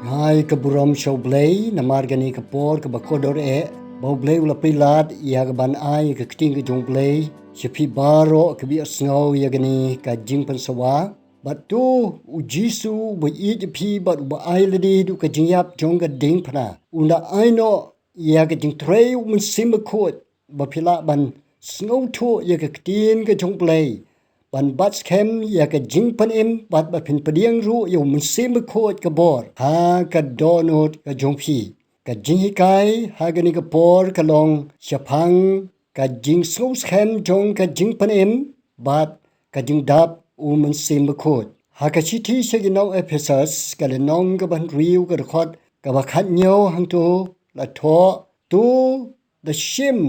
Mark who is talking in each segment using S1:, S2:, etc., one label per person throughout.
S1: Hai keburam showblay namargani kapor ke bakodor baublay ula pilat ya ban ai ke keting ke jongblay sepi baro ke bi asngau ya gani ka jingpan sawa batu ujisu bu pi bat ba ai ledi du ke jingyap jong ke ding pana unda aino ya ke jing trei Mynsiem Bakhuid ba pila ban sngau thu ya ke keting ke jongblay ban bat skhem ya ka jingpynim bat ba phin padiang ru U Mynsiem Bakhuid ka bor ha ka donot ka jongphi ka jinghikai ha gani ka por ka long shaphang ka jingsngew skhem jong ka jingpynim bat ka jingdap U Mynsiem Bakhuid ha ka chithi seginau Ephesus ka le nong ka ban riu ka khot ka ba khat nyo hang tu la tho tu the shim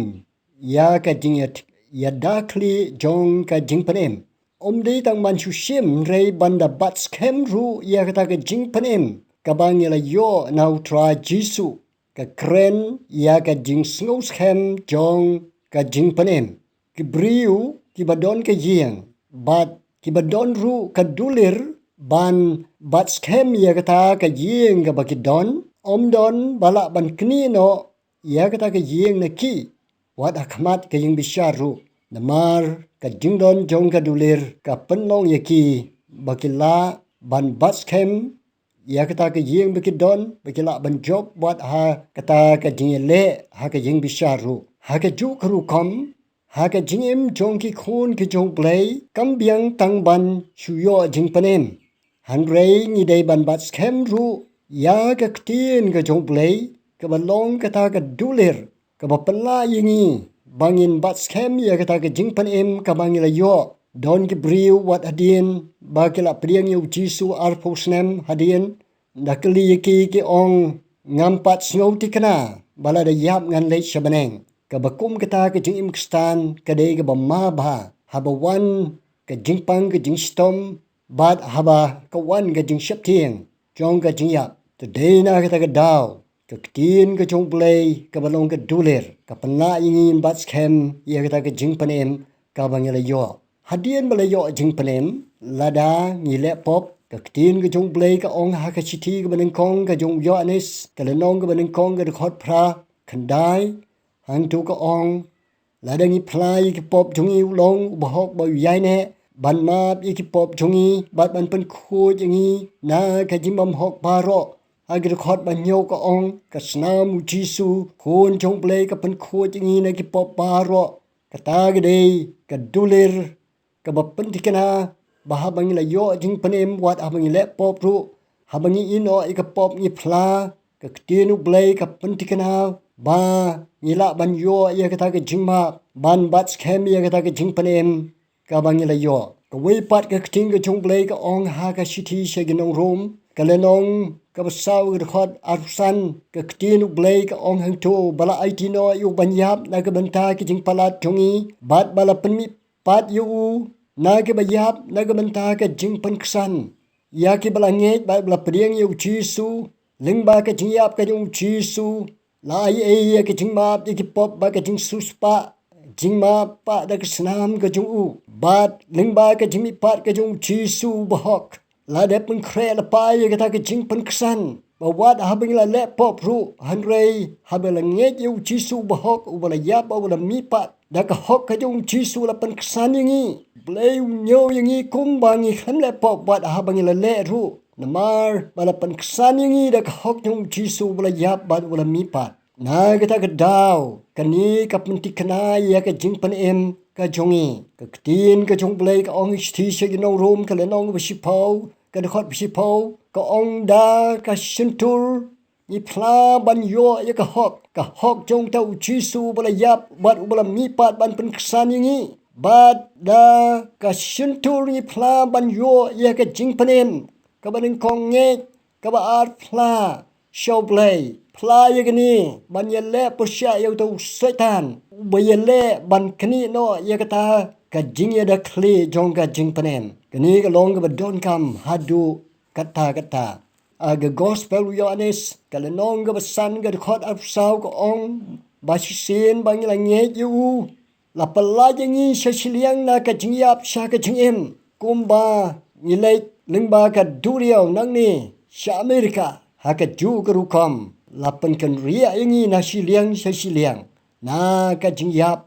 S1: ya ka jinget ya dakli jong ka jingpynim Omdi tang man shim rei banda bat skhem ru ya kata ke jingpynim kabang yela yo nau tra jisu ka kren ya ka jingsngew skhem jong ka jingpynim ki briu ki badon ke yeng bat ki badon ru ka dulir ban bat skhem ya kata ka yeng ka bakidon omdon bala ban kni no ya kata ke yeng na ki wat akhmat ke yeng bisharu namar ka jingdon jong ka dulir ka penlong yaki bakila ban bat skhem ya kata ka yeng bakidon bakila ban job buat ha kata ka jingele ha ka yeng bisharu ha ka ju kru kom ha ka jingim jong ki khun ki jong play kam biang tang ban shuyo jingpynim han rei ni dei ban bat skhem ru ya ka ktin ka jong play ka balong kata ka dulir ka ba penla yingi bangin bat skhem ya kata ke jingpynim ka bangila yo don ki briu wat adien ba kila priang yu jisu arpo snem hadien dakli ki ong ngampat snow tikana bala da yap ngan le shabaneng ka bakum kata ke jingim kstan ka de ka bama ba haba wan ka jingpang ka jingstom bat haba ka wan ka jingshaptieng jong ka jingyap today na kata ka daw ka ktin ka jong play ka balong ka dulir ka pana ingin bat skhem ya kata ka jingpynim ka bangila yo hadien bala yo jingpynim lada ngile pop ka ktin ka jong play ka ong ha ka chithi ka baneng kong ka jong yo anis ka lenong ka baneng kong ka khot phra khandai hang tu ka ong lada ngi plai ki pop jongi long bahok ba yai ne ban map ki pop jongi bat ban pen khu jingi na ka jimbam hok paro agir khot ban nyo ka ong ka snam jisu khun jong play ka pen khu jingi na ki pop paro ka ta ga dei ka dulir ka ba pen tikana ba ha bang la yo jingpynim wat abang le pop ru ha bang ino I ka pop ni phla ka ktinu play ka pen tikana ba ngila ban yo ya ka ta ka jingma ban bat skhem ya ka ta ka jingpynim ka bang la yo ka wei pat ka kting ka jong play ka ong ha ka shithi sheginong rom ka lenong ka basaw ka khot arsan ka ktin blay ka ong hang to bala IT no yu banyap na ka banta ki jing palat jongi bat bala penmi pat yu na ka bayap na ka banta ka jing panksan ya ki bala nge ba bala priang yu jisu lingba ka jingyap ka jung jisu la ai ya ka jing map ki pop ba ka jing suspa jingma pa da ka snam ka jung u bat lingba ka jingmi pat ka jung jisu bahok la de pun kre la pa ye kata ke jing pun ksan ba wat habing la le pop ru hanrei habela nge yu jisu bahok u bala yap u bala mi pat da ka hok ka jung jisu la pun ksan yingi blei nyo yingi kum bangi khan le pop wat habing la le ru namar bala pun ksan yingi da ka hok jung jisu bala yap ba bala mi pat na kata ka daw kani ka pentik kana ya ka jingpynim ka jongi ka ktin ka jong blei ka ong thi se ginong rom ka le nong ba shipau ka khot bisipo ka ong da ka shintur ni phla ban yo ya ka hok jong tau jisu bala yap bat bala mi pat ban pen ksan yingi bat da ka shintur ni phla ban yo ya ka jingpynim ka ban kong nge ka ba art phla show play phla ya gani ban ya le pusya ya tau setan ba ya le ban kni no ya ka ta ka jing ya da kli jong ka jingpynim kini ka long ka don kam hadu kata aga gospel yohanes ka le nong ka san ka khot ap sau ka ong ba sin bang la nge yu la pala jingi shashiliang na ka jingyap sha ka jingim kumba ni le lingba ka duriao nang ni sha america haka ju kerukom lapan kan ria yangi na siliang na ka jingyap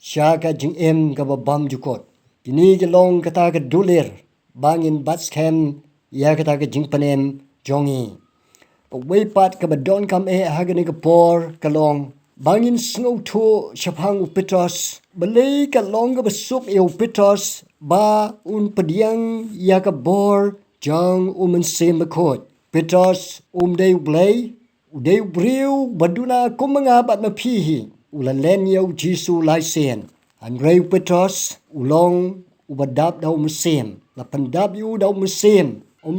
S1: sya ka jingem ka babam jukot kini gelong kata ka dulir bangin bat skhem ya kata ka jingpynim jongi pawaipat ka badon kam hagani ka por kalong bangin snow to syapang upitos belai ka long ka besuk upitos ba un pediang ya ka bor jang U Mynsiem Bakhuid pitos day blay uday briu baduna kumanga bat mapihi ulalen yaw jisu laisen anreu pitos ulong ubadap daw Mynsiem lapandap yu daw Mynsiem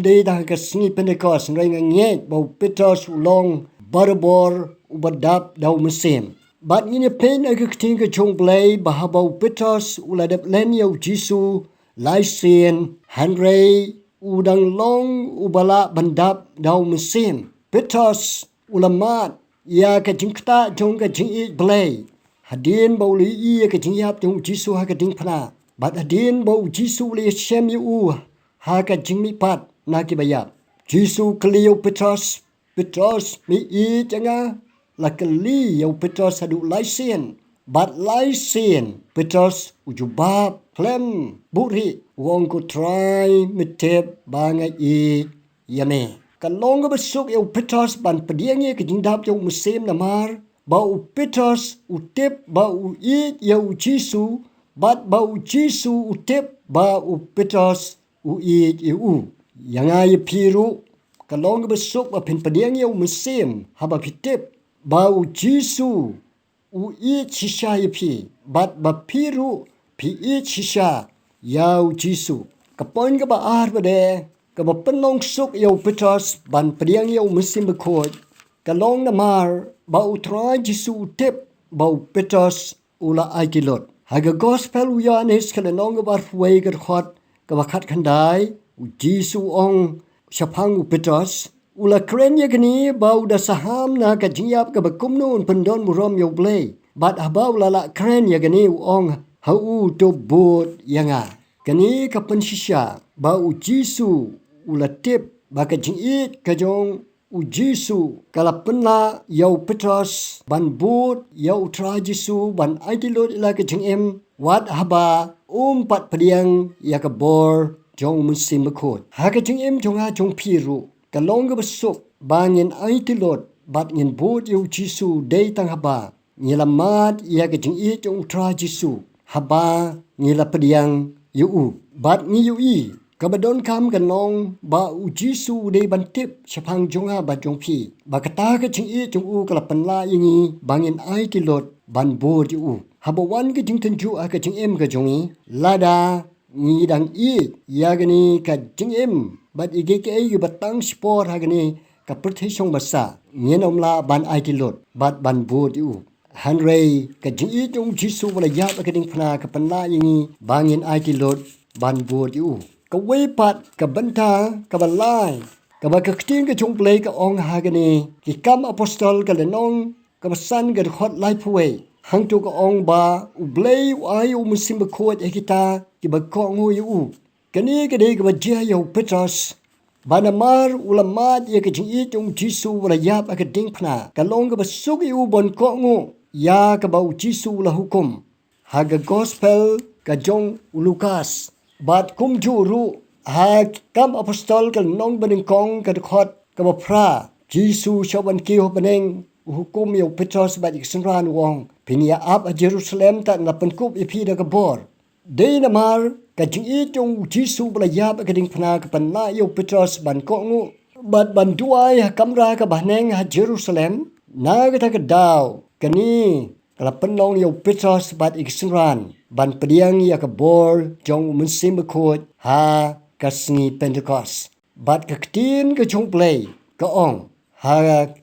S1: day dah ka singi Pentecost ngai nget bau pitos ulong barbor ubadap daw Mynsiem bat ngini pen aga kting ka chong blay bahabau pitos uladap len yaw jisu laisen hanrei udang long ubala bandap daw Mynsiem pitos ulamat ya ka jingkta jong ka jingi blay hadin bau li i ka jingyap jong jisu ha ka dingpana bat hadin bau jisu li shem yu ha ka jingmi pat na ki bayap jisu kliu pitos mi i janga la kli yu pitos hadu laisen bat laisen pitos ujubab klem buri wong ko try mitep bangai i yame kalong besuk yu pitos ban pediangi ke jingdap yu Mynsiem namar bau pitos utip bau i yu jisu bat bau jisu utip bau pitos i yu yang ai piru kalong besuk ba pin pediangi yu Mynsiem haba pitip bau jisu i chisha pi bat ba piru pi i chisha yau jisu kapon ka ba ar bade ka ba penong suk yu pitos ban pediang yu Mynsiem Bakhuid kalong namar bau tra jisu tip bau pitos ula aikilot haga gospel uyanis kalenong ba fuai ka khot ka ba khat khandai jisu ong syapang pitos ula krenya gni bau da saham na ka jingyap ka ba kumnun pendon murom yu blay bat habau lala krenya gni ong hau to bot yanga kani ka pensisha bau jisu ula tip ba ka jingit ka jong jisu kala penla yau pitos ban bot yau tra jisu ban aitilot ila ka jingem wat haba pat pediang ya ka bor jong Mynsiem Bakhuid ha ka jingem jonga jong piru kalong ka besuk bangin aitilot bat ngin bot yau jisu day tang haba ngilamat ya ka jingit jong tra jisu haba ngila pediang yu bat ngi yu i kabadon kam kanong ba u jisu dei bantip syapang jonga ba jongpi ba kata ka jingi jong u kala panla yingi bangin ai tilot ban bo yu haba wan ka jingten ju ka jingem ka jongi lada ngi dang i yagani ka jingem bat ige ke ai batang sport hagani ka protection basa ngenomla ban ai tilot bat ban bo yu hanrei ka jingi jong jisu wala ya ba ka ding phna ka panla yingi bangin ai tilot ban bo yu ka weipat ka banta ka balai ka ba ka kting ka chung play ka ong hagani ki kam apostol ka lenong ka basan ga khot lai phuwe hang tu ka ong ba u blay ai U Mynsiem Bakhuid ekita ki ba ko ngo yu kani ka de ka ba jia yu pitos banamar ulamat ye ka jingi chung jisu wala yap ka ding phna ka long ka basuk yu bon ko ngo ya ka ba u jisu la hukum haga gospel ka jong Lukas bat kum juru ha kam apostol kal nong baning kong ka khot ka ba phra jisu shaban ki ho baneng hukum yu pitos ba iksenran wong pinia ap a Jerusalem ta na penkup ipi da ka bor dei namar ka jingi chung jisu bla yap ka ding phna ka panna yu pitos ban ko ngu bat ban duai ha kamra ka baneng ha Jerusalem na ka ta ka daw kani kala penong yu pitos bat iksenran ban pediang ya ka bor jong Mynsiem Bakhuid ha ka singi Pentecost bat ka ktin ka chung play ka ong ha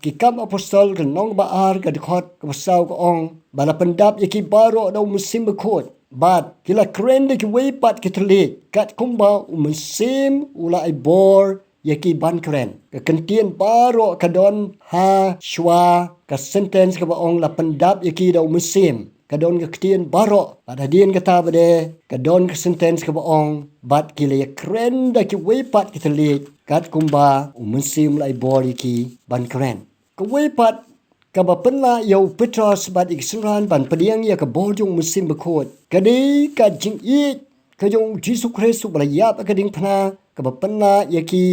S1: ki kam apostol ka nong ba ar ka dikhot ka saw ka ong bala pendap ya ki baro da Mynsiem Bakhuid bat kila kren de ki way pat ki tli kat kumba Mynsiem ula ai bor ya ki ban kren ka kentien baro ka don ha shwa ka sentence ka ba ong la pendap ya ki da Mynsiem kadon ke ketien baro pada dien kata bade kadon ke sentence ke baong bat kile kren da ki wepat kitelit kat kumba umunsim lai bori ki ban kren ke wepat ka bapenla yo petros bat iksuran ban pediang ya ke boljung musim Bakhuid kadi ka jing i ka jong jisu Kristus belayap ka ding phna ka bapenla ya ki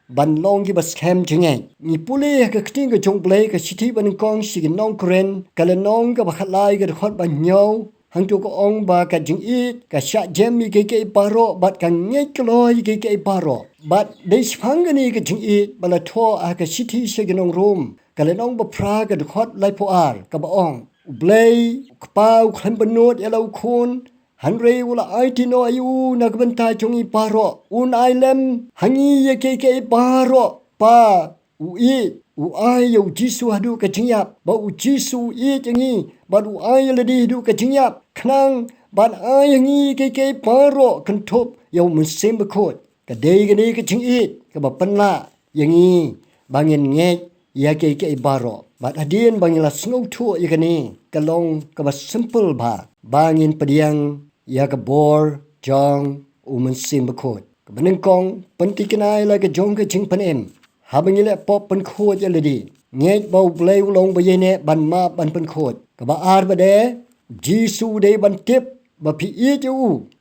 S1: ban long ki bas skhem jinge ni pule ka kting ka jong blai ka siti ban kong si nong kren ka le nong ka bakhalai ka khot ban nyaw hang tu ko ong ba ka jing i ka sha jem mi ke paro bat ka nge kloi ke paro bat de spang ni ka jing i bala tho a ka siti se nong room ka le nong ba pra ka khot lai po ar ka ba ong blai ka pau khan banot ya lau khun Hanre wala aiti no ayu nagbanta chungi paro un ailem hangi ye ke paro pa u i u ai yo jisu hadu ka jingyap ba u jisu i jingi ba u ai le di hadu ka jingyap knang ban ai hangi ke paro kan thop yo Mynsiem Bakhuid ka dei ka ni ka jingi ka ba panla yangi bangin nge ya ke paro ba adien bangila sngau thu ye ka ni ka long ka ba simple ba bangin pediang ya ka bor jong Mynsiem Bakhuid ka beneng kong penti kenai la ka jong ka jingpynim habangile pop pen khod ya ledi nge bau blai long ba yene ban ma ban pen khod ka ba ar ba de jisu de ban tip ba phi e ju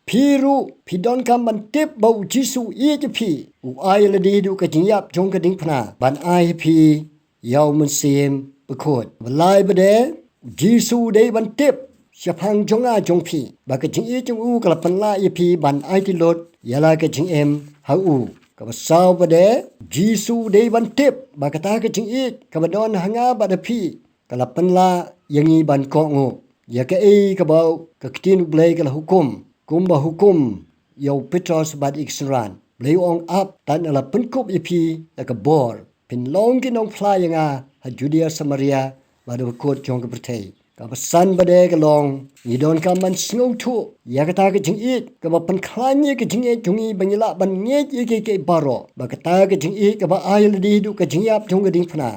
S1: phi ru phi don kam ban tip bau jisu e ju phi u ai ledi du ka jingyap jong ka ding phna ban ai phi yaw Mynsiem Bakhuid ba lai ba de jisu de ban tip Shapang jonga jongpi baka jing e jong u kala panla ye pi ban ai ti lot yala ka jing em ha u ka ba saw ba de jisu de ban tip baka ta ka jing e ka ba don hanga ba de pi kala panla yangi ban ko ngo ya ka e ka ba ka ktin blai kala hukum kum ba hukum yo petros bat iksuran blai ong up tan ala penkup ye pi ka bor pin long ki nong fly yanga ha Judea Samaria ba de Bakhuid jong ka pertai ka pasan bade ka long ni don ka man sngau thu ya ka ta ka jing it ka ba pan khlan ye ka jing e jungi bangila ban nge ye ke baro ba ka ta ka jing it ka ba ai le di du ka jing yap jong ka ding phna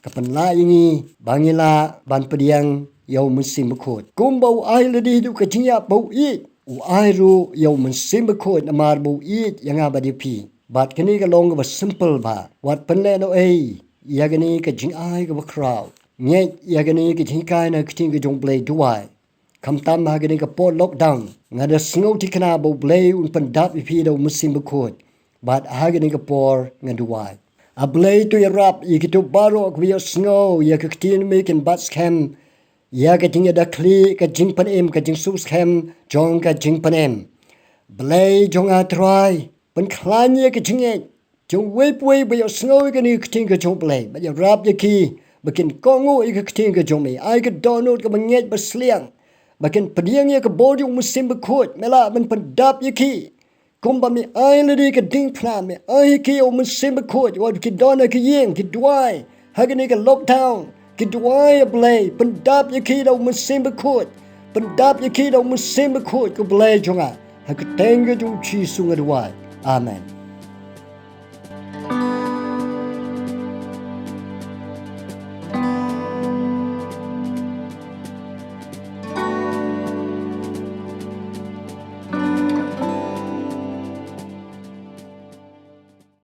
S1: ka pan la yingi bangila ban pediang yo Mynsiem Bakhuid kum bau ai le di du ka jing yap bau i u ai ru yo Mynsiem Bakhuid amar bau i yanga ba di pi bat kani ka long ka ba simple ba wat pan le no ei ya ga ni ka jing ai ka ba crowd nge ya gani ki thingkai na kting ki jong blai duai kam tam ha gani ka pot lockdown nga da sngau ti kana bo blai un pan dap pi do Mynsiem Bakhuid bat ha gani ka por nga duai a blai to ya rap i ki to baro ko ya sngau ya ka ktin me ken bat skhem ya ka ting da kli ka jingpynim ka jing su skhem jong ka jingpynim blai jong a try pan khlan ye ka jinge jong wei ba ya sngau ka ni kting ka jong blai ba ya rap ya ki bakin kongo ika kting ka jong me ai ka donut ka banget basliang bakin pediang ya ka boljung Mynsiem Bakhuid mela ban pandap ya ki kumba mi ai ledi ka ding phna me ai ki o Mynsiem Bakhuid wa ki dona ki yeng ki duai hagani ka lockdown ki duai blai pandap ya ki do Mynsiem Bakhuid pandap ya ki do Mynsiem Bakhuid ko blai jonga ha ka tenga jong chi sunga duai amen